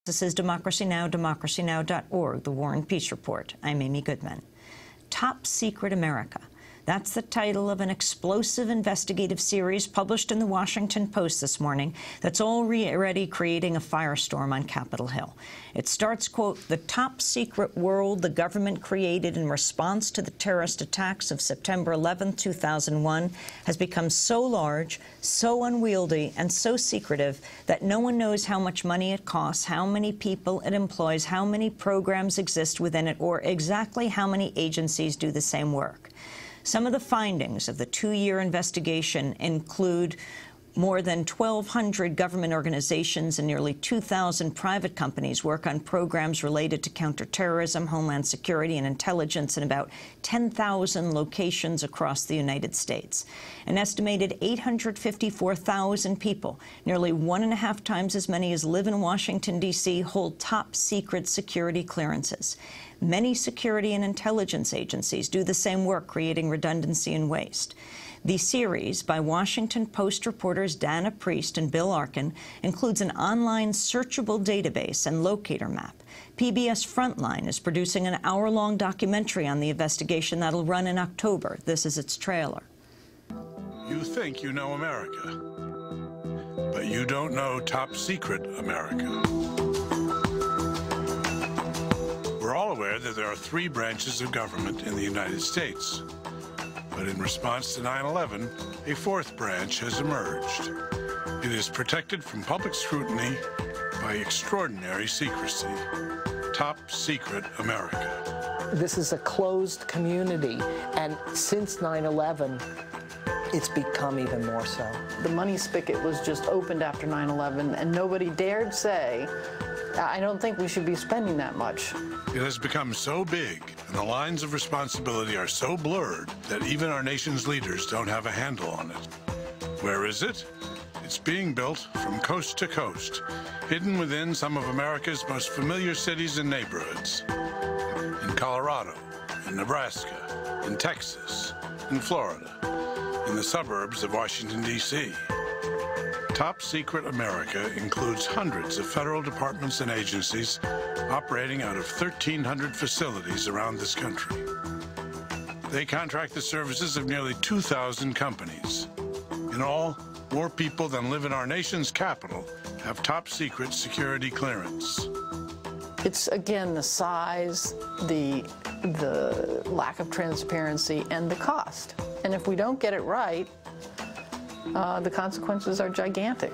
This is Democracy Now!, democracynow.org, The War and Peace Report. I'm Amy Goodman. Top Secret America. That's the title of an explosive investigative series published in the Washington Post this morning that's already creating a firestorm on Capitol Hill. It starts, quote, "The top secret world the government created in response to the terrorist attacks of September 11, 2001 has become so large, so unwieldy, and so secretive that no one knows how much money it costs, how many people it employs, how many programs exist within it, or exactly how many agencies do the same work." Some of the findings of the two-year investigation include more than 1,200 government organizations and nearly 2,000 private companies work on programs related to counterterrorism, homeland security, and intelligence in about 10,000 locations across the United States. An estimated 854,000 people, nearly 1.5 times as many as live in Washington, D.C., hold top-secret security clearances. Many security and intelligence agencies do the same work, creating redundancy and waste. The series by Washington Post reporters Dana Priest and Bill Arkin includes an online searchable database and locator map. PBS Frontline is producing an hour-long documentary on the investigation that'll run in October. This is its trailer. You think you know America, but you don't know top secret America. We're all aware that there are 3 branches of government in the United States. But in response to 9/11, a 4th branch has emerged. It is protected from public scrutiny by extraordinary secrecy. Top secret America. This is a closed community, and since 9/11, it's become even more so. The money spigot was just opened after 9/11, and nobody dared say, I don't think we should be spending that much. It has become so big, and the lines of responsibility are so blurred that even our nation's leaders don't have a handle on it. Where is it? It's being built from coast to coast, hidden within some of America's most familiar cities and neighborhoods. In Colorado, in Nebraska, in Texas, in Florida, in the suburbs of Washington, D.C. Top Secret America includes hundreds of federal departments and agencies operating out of 1,300 facilities around this country. They contract the services of nearly 2,000 companies. In all, more people than live in our nation's capital have top secret security clearance. It's, again, the size, the lack of transparency, and the cost. And if we don't get it right, the consequences are gigantic.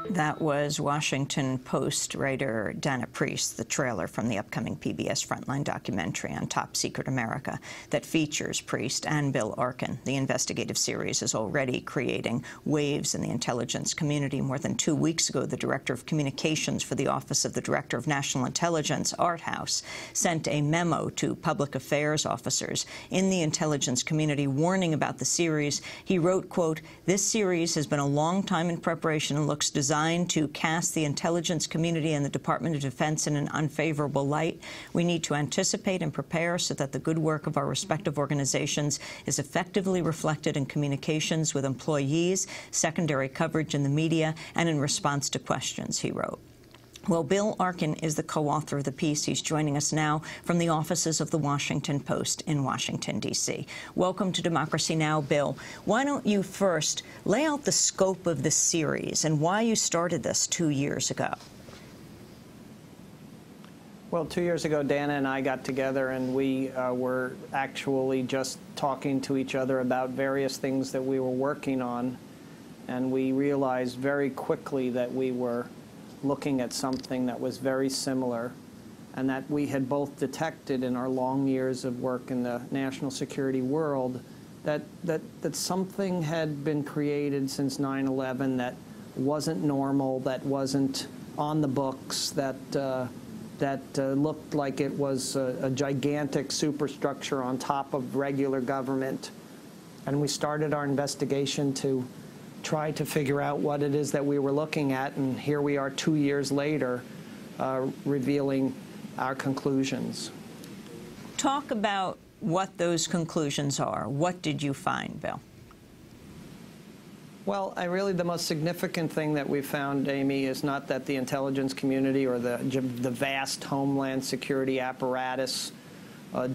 That was Washington Post writer Dana Priest, the trailer from the upcoming PBS Frontline documentary on Top Secret America that features Priest and Bill Arkin. The investigative series is already creating waves in the intelligence community. More than 2 weeks ago, the Director of Communications for the Office of the Director of National Intelligence, Art House, sent a memo to public affairs officers in the intelligence community warning about the series. He wrote, quote, "This series has been a long time in preparation and looks designed to cast the intelligence community and the Department of Defense in an unfavorable light. We need to anticipate and prepare so that the good work of our respective organizations is effectively reflected in communications with employees, secondary coverage in the media, and in response to questions," he wrote. Well, Bill Arkin is the co-author of the piece. He's joining us now from the offices of the Washington Post in Washington, D.C. Welcome to Democracy Now!, Bill. Why don't you first lay out the scope of this series and why you started this 2 years ago? Well, 2 years ago, Dana and I got together, and we were actually just talking to each other about various things that we were working on, and we realized very quickly that we were looking at something that was very similar, and that we had both detected in our long years of work in the national security world that something had been created since 9/11 that wasn't normal, that wasn't on the books, that looked like it was a gigantic superstructure on top of regular government. And we started our investigation to try to figure out what it is that we were looking at, and here we are 2 years later revealing our conclusions. Talk about what those conclusions are. What did you find, Bill? Well, really the most significant thing that we've found, Amy, is not that the intelligence community or the vast homeland security apparatus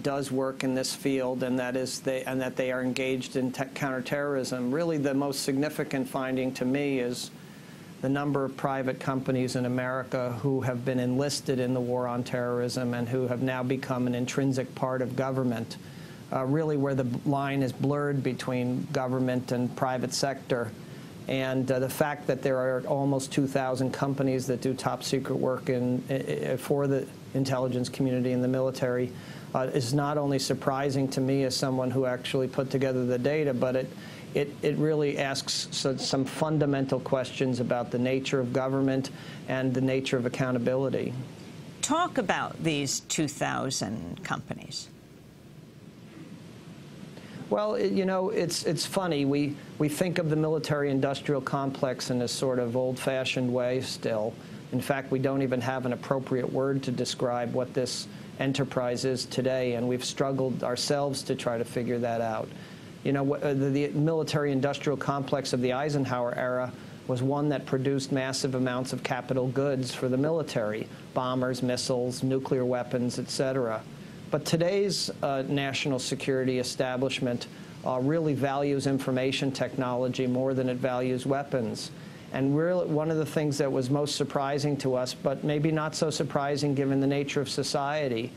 does work in this field, and that they are engaged in counterterrorism. Really, the most significant finding to me is the number of private companies in America who have been enlisted in the war on terrorism and who have now become an intrinsic part of government. Really where the line is blurred between government and private sector. And the fact that there are almost 2,000 companies that do top secret work for the intelligence community and the military is not only surprising to me as someone who actually put together the data, but it really asks some fundamental questions about the nature of government and the nature of accountability. Talk about these 2,000 companies. Well, you know, it's funny. We think of the military-industrial complex in a sort of old-fashioned way still. In fact, we don't even have an appropriate word to describe what this enterprise is today, and we've struggled ourselves to try to figure that out. You know, the military-industrial complex of the Eisenhower era was one that produced massive amounts of capital goods for the military: bombers, missiles, nuclear weapons, etc. But today's national security establishment really values information technology more than it values weapons. And one of the things that was most surprising to us, but maybe not so surprising given the nature of society,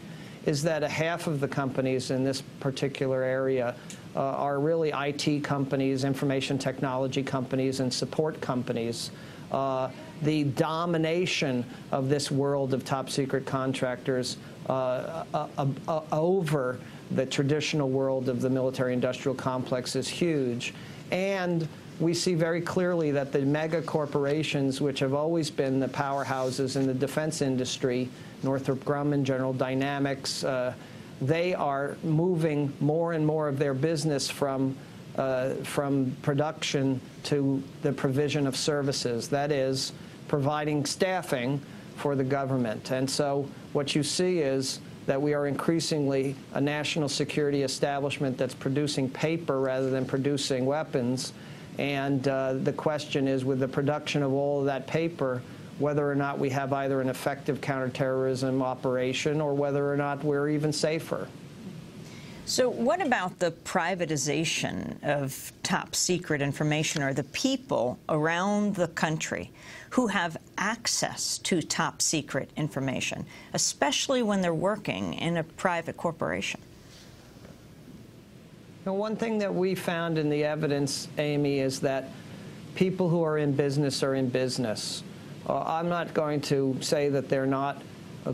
is that half of the companies in this particular area are really IT companies, information technology companies, and support companies. The domination of this world of top-secret contractors over the traditional world of the military-industrial complex is huge. And we see very clearly that the mega corporations, which have always been the powerhouses in the defense industry, Northrop Grumman, General Dynamics, they are moving more and more of their business from production to the provision of services. That is, providing staffing for the government. And so what you see is that we are increasingly a national security establishment that's producing paper rather than producing weapons. And the question is, with the production of all of that paper, whether or not we have either an effective counterterrorism operation or whether or not we're even safer. So what about the privatization of top secret information, or the people around the country who have access to top secret information, especially when they're working in a private corporation? Now, one thing that we found in the evidence, Amy, is that people who are in business are in business. I'm not going to say that they're not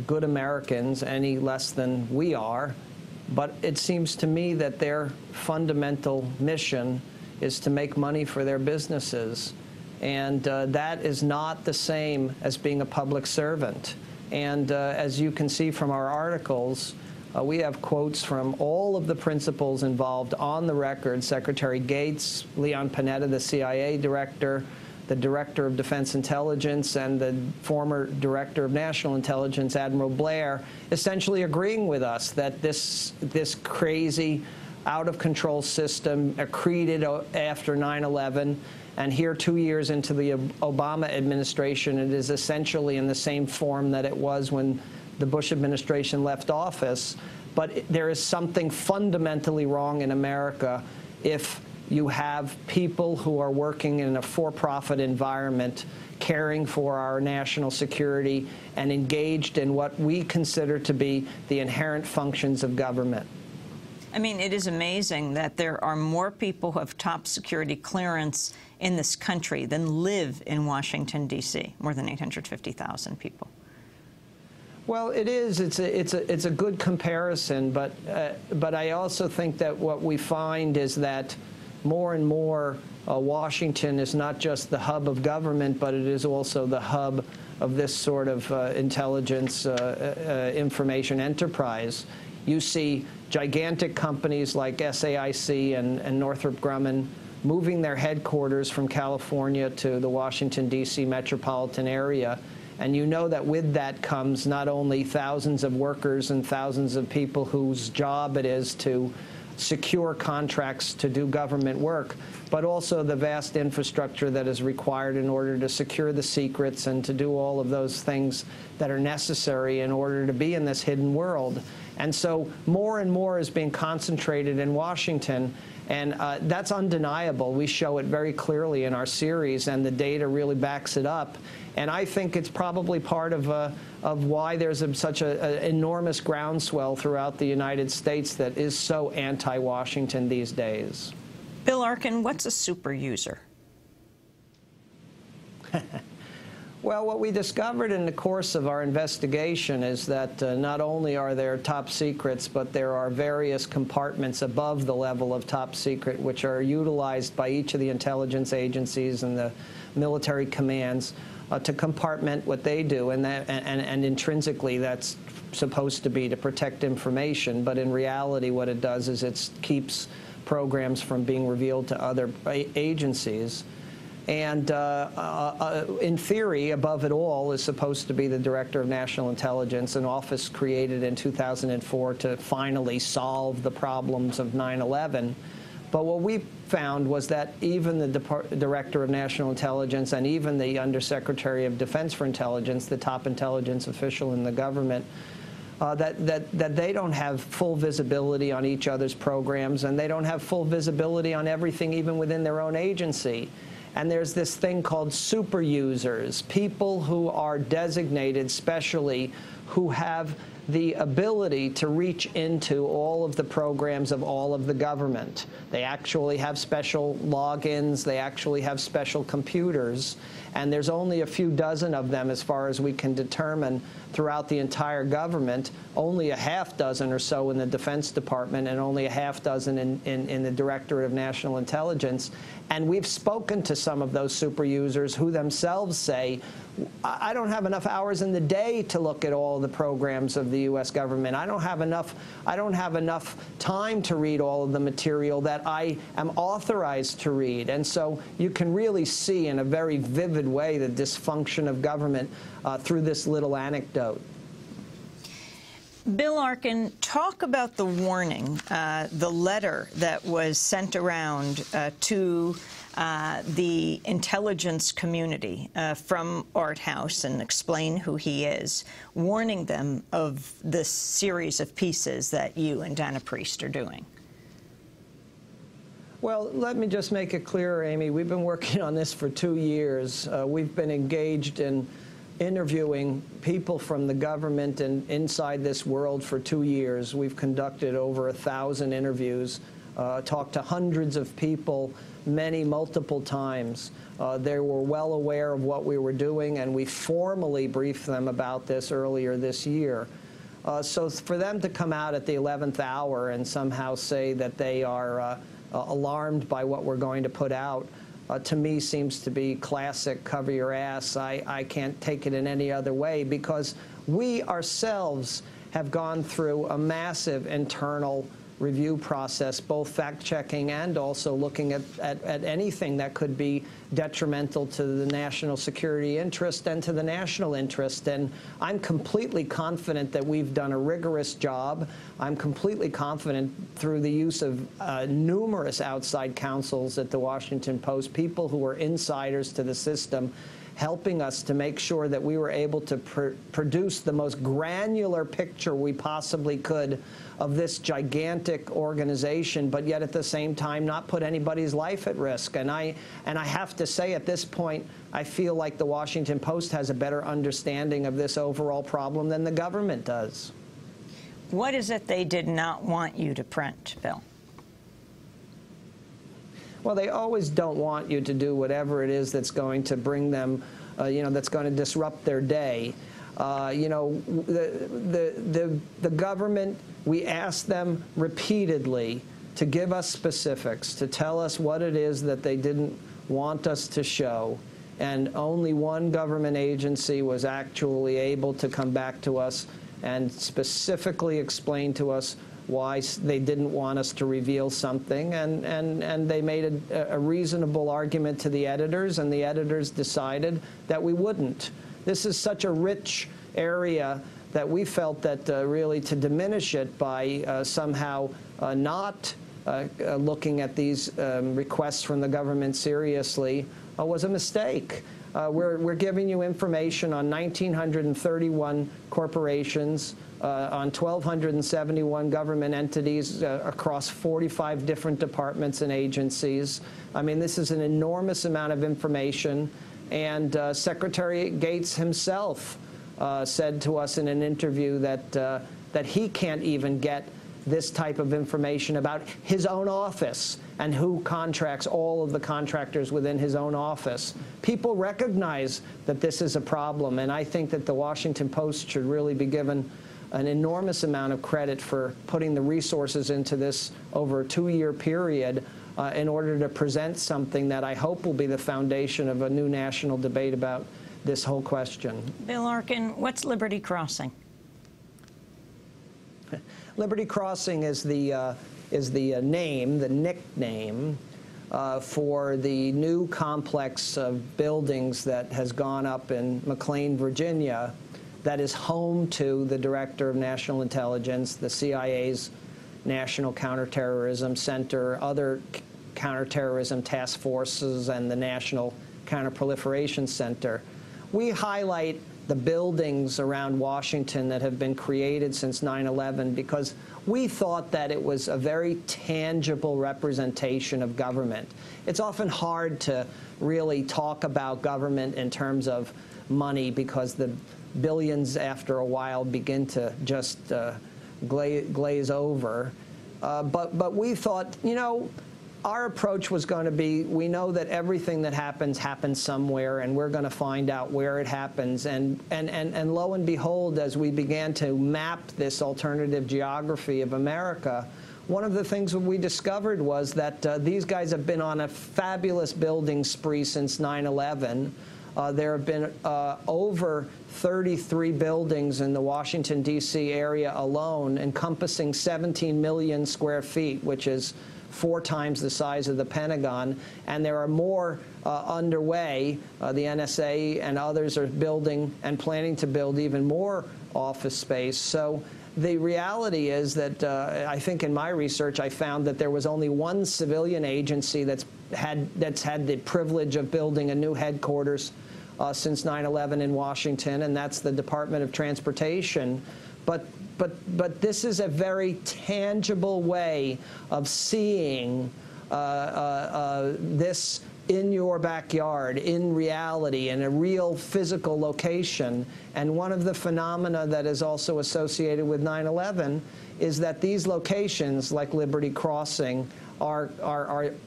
good Americans any less than we are, but it seems to me that their fundamental mission is to make money for their businesses. And that is not the same as being a public servant. And as you can see from our articles, we have quotes from all of the principals involved on the record: Secretary Gates, Leon Panetta, the CIA director, the Director of Defense Intelligence, and the former Director of National Intelligence, Admiral Blair, essentially agreeing with us that this crazy, out-of-control system accreted after 9/11, and here 2 years into the Obama administration, it is essentially in the same form that it was when the Bush administration left office. But there is something fundamentally wrong in America if you have people who are working in a for-profit environment, caring for our national security, and engaged in what we consider to be the inherent functions of government. I mean, it is amazing that there are more people who have top security clearance in this country than live in Washington, D.C., more than 850,000 people. Well, it is. It's a good comparison, but I also think that what we find is that more and more Washington is not just the hub of government, but it is also the hub of this sort of intelligence information enterprise. You see gigantic companies like SAIC and Northrop Grumman moving their headquarters from California to the Washington, D.C. metropolitan area. And you know that with that comes not only thousands of workers and thousands of people whose job it is to secure contracts to do government work, but also the vast infrastructure that is required in order to secure the secrets and to do all of those things that are necessary in order to be in this hidden world. And so more and more is being concentrated in Washington, and that's undeniable. We show it very clearly in our series, and the data really backs it up. And I think it's probably part of why there's such an enormous groundswell throughout the United States that is so anti-Washington these days. Bill Arkin, what's a super user? Well, what we discovered in the course of our investigation is that not only are there top secrets, but there are various compartments above the level of top secret which are utilized by each of the intelligence agencies and the military commands to compartment what they do, and intrinsically that's supposed to be to protect information, but in reality what it does is it keeps programs from being revealed to other agencies. And in theory, above it all is supposed to be the Director of National Intelligence, an office created in 2004 to finally solve the problems of 9/11. But what we found was that even the Director of National Intelligence and even the Undersecretary of Defense for Intelligence, the top intelligence official in the government, that they don't have full visibility on each other's programs, and they don't have full visibility on everything even within their own agency. And there's this thing called super users, people who are designated specially, who have the ability to reach into all of the programs of all of the government. They actually have special logins, they actually have special computers, and there's only a few dozen of them as far as we can determine throughout the entire government, only a half dozen or so in the Defense Department and only a half dozen in the Directorate of National Intelligence. And we've spoken to some of those super users who themselves say, I don't have enough hours in the day to look at all the programs of the U.S. government. I don't have enough time to read all of the material that I am authorized to read. And so you can really see in a very vivid way the dysfunction of government through this little anecdote. Bill Arkin, talk about the warning, the letter that was sent around to the intelligence community from Art House, and explain who he is, warning them of this series of pieces that you and Dana Priest are doing. Well, let me just make it clear, Amy. We've been working on this for 2 years. We've been engaged in interviewing people from the government and inside this world for 2 years. We've conducted over 1,000 interviews, talked to hundreds of people, many multiple times. They were well aware of what we were doing, and we formally briefed them about this earlier this year. So for them to come out at the 11th hour and somehow say that they are alarmed by what we're going to put out, to me seems to be classic cover your ass. I can't take it in any other way, because we ourselves have gone through a massive internal review process, both fact-checking and also looking at anything that could be detrimental to the national security interest and to the national interest. And I'm completely confident that we've done a rigorous job. I'm completely confident through the use of numerous outside counsels at the Washington Post, people who were insiders to the system, helping us to make sure that we were able to produce the most granular picture we possibly could of this gigantic organization, but yet at the same time not put anybody's life at risk. And I have to say, at this point, I feel like the Washington Post has a better understanding of this overall problem than the government does. What is it they did not want you to print, Bill? Well, they always don't want you to do whatever it is that's going to bring them, that's going to disrupt their day. The government, we asked them repeatedly to give us specifics, to tell us what it is that they didn't want us to show. And only one government agency was actually able to come back to us and specifically explain to us why they didn't want us to reveal something, and they made a reasonable argument to the editors, and the editors decided that we wouldn't. This is such a rich area that we felt that really to diminish it by somehow not looking at these requests from the government seriously was a mistake. We're giving you information on 1,931 corporations, on 1,271 government entities across 45 different departments and agencies. I mean, this is an enormous amount of information. And Secretary Gates himself said to us in an interview that he can't even get this type of information about his own office and who contracts all of the contractors within his own office. People recognize that this is a problem, and I think that the Washington Post should really be given an enormous amount of credit for putting the resources into this over a 2-year period in order to present something that I hope will be the foundation of a new national debate about this whole question. Bill Arkin, what's Liberty Crossing? Liberty Crossing is the name, the nickname, for the new complex of buildings that has gone up in McLean, Virginia, that is home to the Director of National Intelligence, the CIA's National Counterterrorism Center, other counterterrorism task forces, and the National Counterproliferation Center. We highlight the buildings around Washington that have been created since 9/11 because we thought that it was a very tangible representation of government. It's often hard to really talk about government in terms of money because the billions after a while begin to just glaze over. But we thought, you know, our approach was going to be, we know that everything that happens somewhere, and we're going to find out where it happens. And lo and behold, as we began to map this alternative geography of America, one of the things that we discovered was that these guys have been on a fabulous building spree since 9/11. There have been over 33 buildings in the Washington, D.C. area alone, encompassing 17 million square feet, which is 4 times the size of the Pentagon, and there are more underway. The NSA and others are building and planning to build even more office space. So the reality is that I think in my research I found that there was only one civilian agency that's had the privilege of building a new headquarters since 9/11 in Washington, and that's the Department of Transportation. But this is a very tangible way of seeing this in your backyard, in reality, in a real physical location. And one of the phenomena that is also associated with 9/11 is that these locations, like Liberty Crossing, are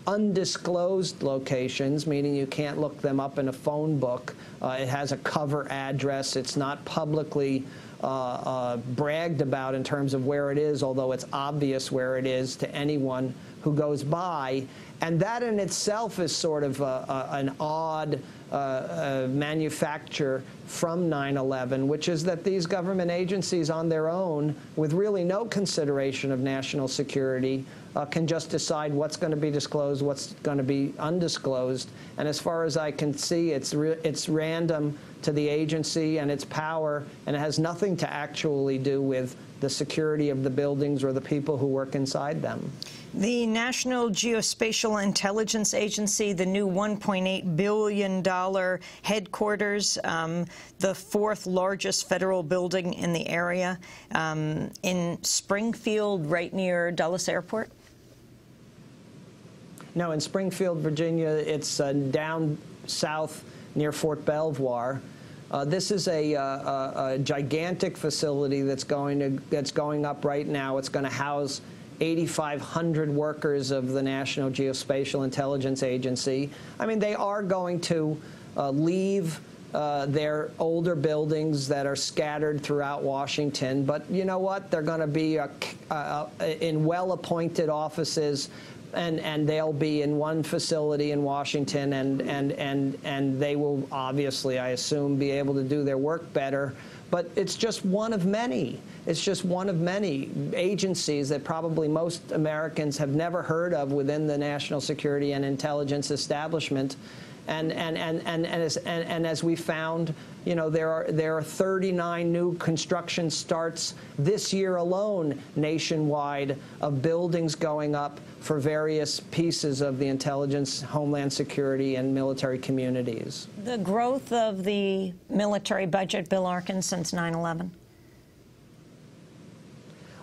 undisclosed locations, meaning you can't look them up in a phone book. It has a cover address. It's not publicly bragged about in terms of where it is, although it's obvious where it is to anyone who goes by. And that in itself is sort of an odd manufacture from 9/11, which is that these government agencies on their own, with really no consideration of national security, can just decide what's going to be disclosed, what's going to be undisclosed. And as far as I can see, it's random to the agency and its power, and it has nothing to actually do with the security of the buildings or the people who work inside them. The National Geospatial Intelligence Agency, the new $1.8 billion headquarters, the 4th largest federal building in the area, in Springfield, right near Dulles Airport? No, in Springfield, Virginia, it's down south near Fort Belvoir. This is a gigantic facility that's going up right now. It's going to house 8,500 workers of the National Geospatial Intelligence Agency. I mean, they are going to leave their older buildings that are scattered throughout Washington, but you know what? They're going to be in well-appointed offices, and they'll be in one facility in Washington, and they will obviously, I assume, be able to do their work better. But it's just one of many. It's just one of many agencies that probably most Americans have never heard of within the national security and intelligence establishment. And as we found You know, there are 39 new construction starts this year alone nationwide of buildings going up for various pieces of the intelligence, homeland security, and military communities. The growth of the military budget, Bill Arkin, since 9/11?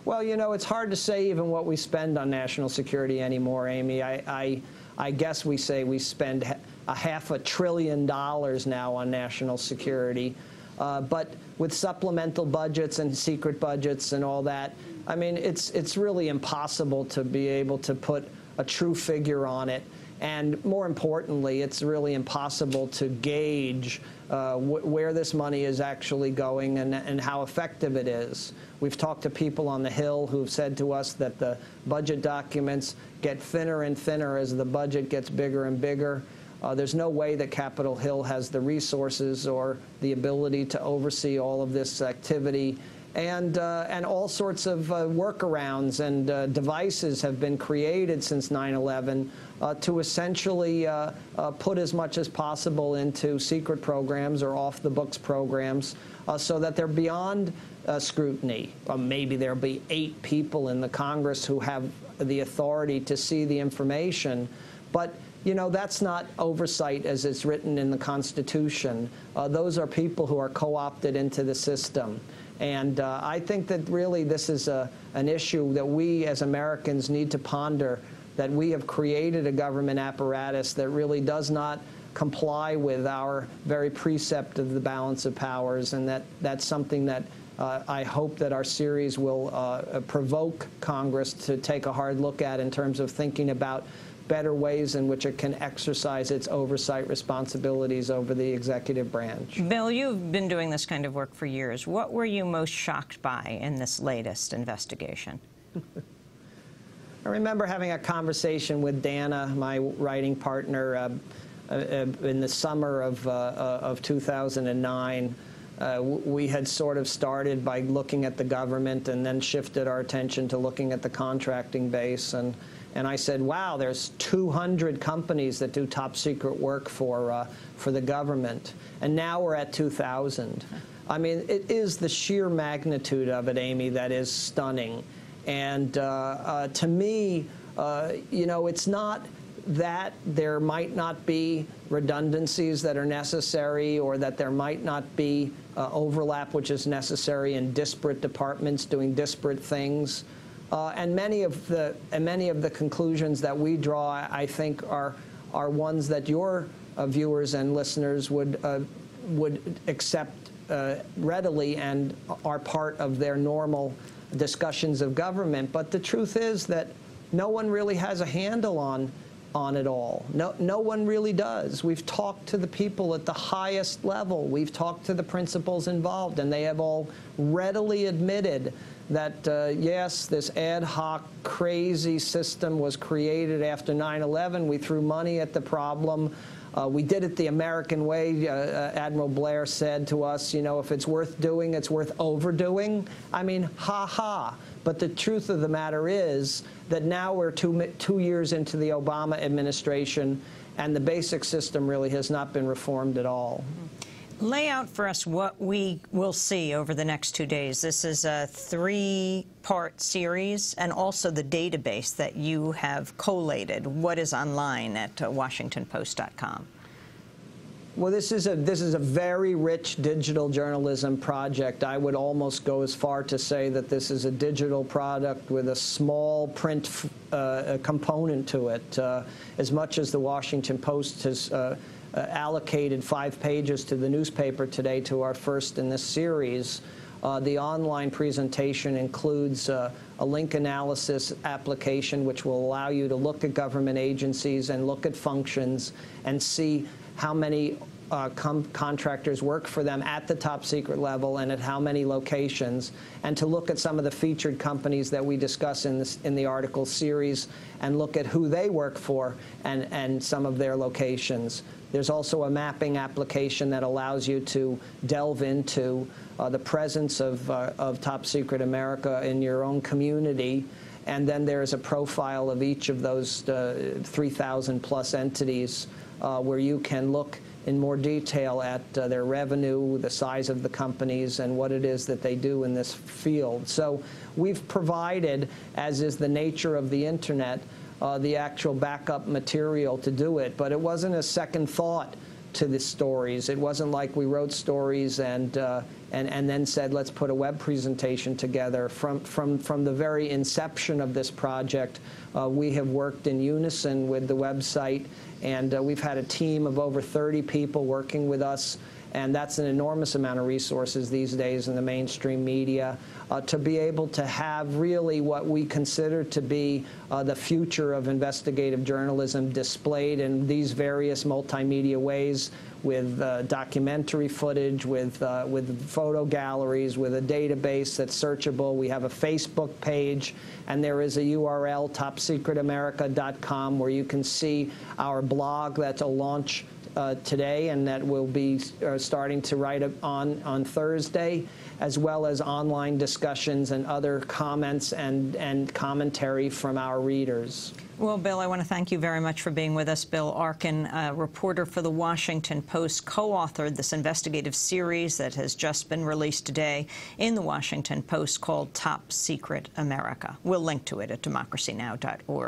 Well, you know, it's hard to say even what we spend on national security anymore, Amy. I guess we say we spend $500 billion now on national security. But with supplemental budgets and secret budgets and all that, I mean, it's really impossible to be able to put a true figure on it. And more importantly, it's really impossible to gauge where this money is actually going and how effective it is. We've talked to people on the Hill who've said to us that the budget documents get thinner and thinner as the budget gets bigger and bigger. There's no way that Capitol Hill has the resources or the ability to oversee all of this activity. And all sorts of workarounds and devices have been created since 9/11 to essentially put as much as possible into secret programs or off-the-books programs so that they're beyond scrutiny. Maybe there'll be 8 people in the Congress who have the authority to see the information. But you know, that's not oversight as it's written in the Constitution. Those are people who are co-opted into the system. And I think that really this is an issue that we as Americans need to ponder, that we have created a government apparatus that really does not comply with our very precept of the balance of powers, and that's something that I hope that our series will provoke Congress to take a hard look at in terms of thinking about better ways in which it can exercise its oversight responsibilities over the executive branch. Bill, you've been doing this kind of work for years. What were you most shocked by in this latest investigation? I remember having a conversation with Dana, my writing partner, in the summer of 2009. We had sort of started by looking at the government and then shifted our attention to looking at the contracting base. And I said, wow, there's 200 companies that do top secret work for the government. And now we're at 2,000. I mean, it is the sheer magnitude of it, Amy, that is stunning. And to me, you know, it's not that there might not be redundancies that are necessary or that there might not be overlap which is necessary in disparate departments doing disparate things. And many of the conclusions that we draw, I think, are ones that your viewers and listeners would accept readily and are part of their normal discussions of government. But the truth is that no one really has a handle on it all. No one really does. We've talked to the people at the highest level. We've talked to the principals involved, and they have all readily admitted that, yes, this ad hoc, crazy system was created after 9/11. We threw money at the problem. We did it the American way. Admiral Blair said to us, you know, if it's worth doing, it's worth overdoing. I mean, ha-ha. But the truth of the matter is that now we're two years into the Obama administration, and the basic system really has not been reformed at all. Lay out for us what we will see over the next 2 days. This is a 3-part series, and also the database that you have collated. What is online at WashingtonPost.com? Well, this is a very rich digital journalism project. I would almost go as far to say that this is a digital product with a small print component to it. As much as the Washington Post has allocated 5 pages to the newspaper today, to our first in this series, the online presentation includes a link analysis application which will allow you to look at government agencies and look at functions and see how many contractors work for them at the top secret level and at how many locations, and to look at some of the featured companies that we discuss in the article series and look at who they work for and some of their locations. There's also a mapping application that allows you to delve into the presence of top secret America in your own community. And then there's a profile of each of those 3,000 plus entities where you can look in more detail at their revenue, the size of the companies, and what it is that they do in this field. So we've provided, as is the nature of the Internet, the actual backup material to do it. But it wasn't a second thought to the stories. It wasn't like we wrote stories and then said, let's put a web presentation together. From the very inception of this project, we have worked in unison with the website, and we've had a team of over 30 people working with us, and that's an enormous amount of resources these days in the mainstream media, to be able to have really what we consider to be the future of investigative journalism displayed in these various multimedia ways, with documentary footage, with photo galleries, with a database that's searchable. We have a Facebook page, and there is a URL, topsecretamerica.com, where you can see our blog that's a launch today, and that will be starting to write on Thursday, as well as online discussions and other comments and commentary from our readers. Well, Bill, I want to thank you very much for being with us. Bill Arkin, a reporter for The Washington Post, co-authored this investigative series that has just been released today in The Washington Post called Top Secret America. We'll link to it at democracynow.org.